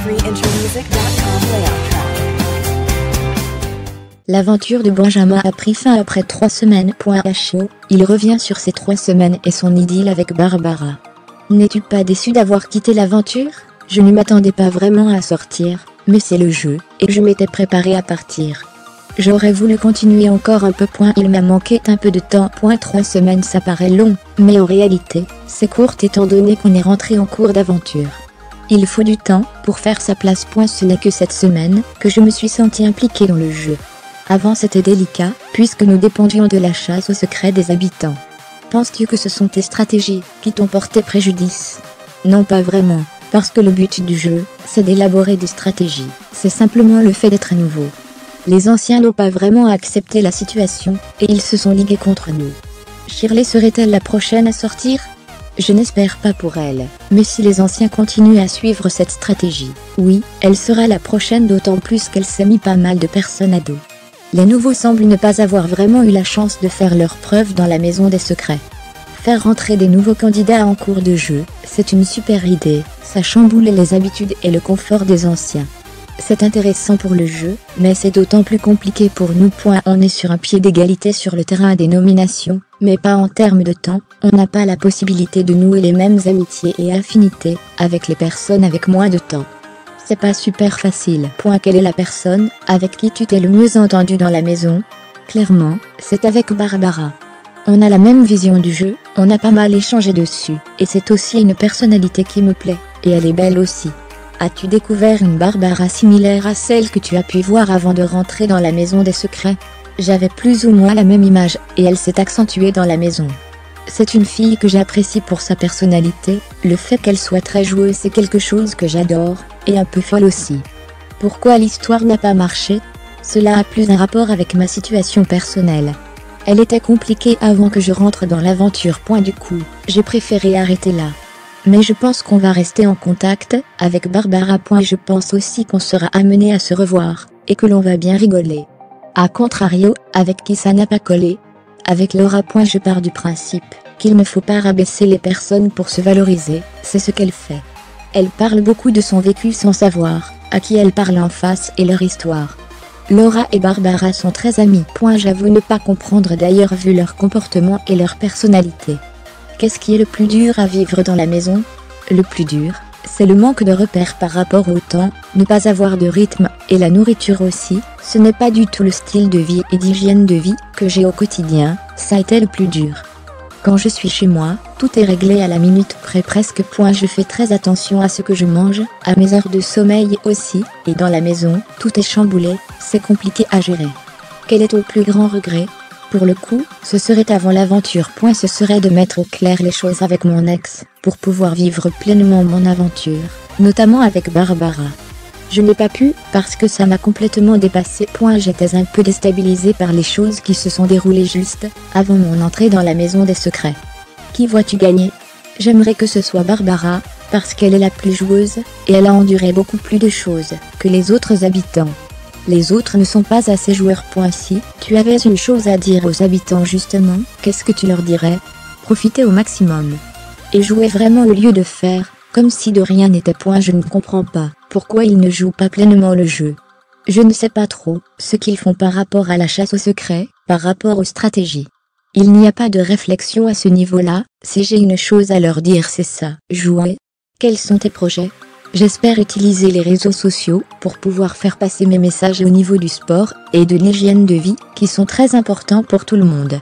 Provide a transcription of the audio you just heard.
www.countryintermusic.com layout track. L'aventure de Benjamin a pris fin après 3 semaines. Il revient sur ces 3 semaines et son idylle avec Barbara. N'es-tu pas déçu d'avoir quitté l'aventure? Je ne m'attendais pas vraiment à sortir, mais c'est le jeu, et je m'étais préparé à partir. J'aurais voulu continuer encore un peu. Il m'a manqué un peu de temps. 3 semaines ça paraît long, mais en réalité, c'est court étant donné qu'on est rentré en cours d'aventure. Il faut du temps pour faire sa place. Ce n'est que cette semaine que je me suis senti impliqué dans le jeu. Avant c'était délicat, puisque nous dépendions de la chasse au secret des habitants. Penses-tu que ce sont tes stratégies qui t'ont porté préjudice? Non, pas vraiment, parce que le but du jeu, c'est d'élaborer des stratégies, c'est simplement le fait d'être nouveau. Les anciens n'ont pas vraiment accepté la situation, et ils se sont ligués contre nous. Shirley serait-elle la prochaine à sortir? Je n'espère pas pour elle, mais si les anciens continuent à suivre cette stratégie, oui, elle sera la prochaine, d'autant plus qu'elle s'est mis pas mal de personnes à dos. Les nouveaux semblent ne pas avoir vraiment eu la chance de faire leurs preuves dans la maison des secrets. Faire rentrer des nouveaux candidats en cours de jeu, c'est une super idée, ça chamboule les habitudes et le confort des anciens. C'est intéressant pour le jeu, mais c'est d'autant plus compliqué pour nous. On est sur un pied d'égalité sur le terrain des nominations, mais pas en termes de temps, on n'a pas la possibilité de nouer les mêmes amitiés et affinités avec les personnes avec moins de temps. C'est pas super facile. Quelle est la personne avec qui tu t'es le mieux entendu dans la maison? Clairement, c'est avec Barbara. On a la même vision du jeu, on a pas mal échangé dessus, et c'est aussi une personnalité qui me plaît, et elle est belle aussi. As-tu découvert une Barbara similaire à celle que tu as pu voir avant de rentrer dans la maison des secrets? J'avais plus ou moins la même image, et elle s'est accentuée dans la maison. C'est une fille que j'apprécie pour sa personnalité, le fait qu'elle soit très joueuse c'est quelque chose que j'adore, et un peu folle aussi. Pourquoi l'histoire n'a pas marché? Cela a plus un rapport avec ma situation personnelle. Elle était compliquée avant que je rentre dans l'aventure. Du coup, j'ai préféré arrêter là. Mais je pense qu'on va rester en contact avec Barbara. Je pense aussi qu'on sera amené à se revoir, et que l'on va bien rigoler. A contrario, avec qui ça n'a pas collé? Avec Laura. Je pars du principe qu'il ne faut pas rabaisser les personnes pour se valoriser, c'est ce qu'elle fait. Elle parle beaucoup de son vécu sans savoir à qui elle parle en face et leur histoire. Laura et Barbara sont très amies. J'avoue ne pas comprendre d'ailleurs vu leur comportement et leur personnalité. Qu'est-ce qui est le plus dur à vivre dans la maison? Le plus dur, c'est le manque de repères par rapport au temps, ne pas avoir de rythme, et la nourriture aussi. Ce n'est pas du tout le style de vie et d'hygiène de vie que j'ai au quotidien, ça a été le plus dur. Quand je suis chez moi, tout est réglé à la minute près presque. Je fais très attention à ce que je mange, à mes heures de sommeil aussi, et dans la maison, tout est chamboulé, c'est compliqué à gérer. Quel est ton plus grand regret? Pour le coup, ce serait avant l'aventure. Ce serait de mettre au clair les choses avec mon ex, pour pouvoir vivre pleinement mon aventure, notamment avec Barbara. Je n'ai pas pu, parce que ça m'a complètement dépassé. J'étais un peu déstabilisée par les choses qui se sont déroulées juste avant mon entrée dans la maison des secrets. Qui vois-tu gagner? J'aimerais que ce soit Barbara, parce qu'elle est la plus joueuse, et elle a enduré beaucoup plus de choses que les autres habitants. Les autres ne sont pas assez joueurs. Si tu avais une chose à dire aux habitants justement, qu'est-ce que tu leur dirais? Profitez au maximum. Et jouer vraiment au lieu de faire comme si de rien n'était. Je ne comprends pas pourquoi ils ne jouent pas pleinement le jeu. Je ne sais pas trop ce qu'ils font par rapport à la chasse au secret, par rapport aux stratégies. Il n'y a pas de réflexion à ce niveau-là. Si j'ai une chose à leur dire c'est ça, jouer. Quels sont tes projets? J'espère utiliser les réseaux sociaux pour pouvoir faire passer mes messages au niveau du sport et de l'hygiène de vie qui sont très importants pour tout le monde.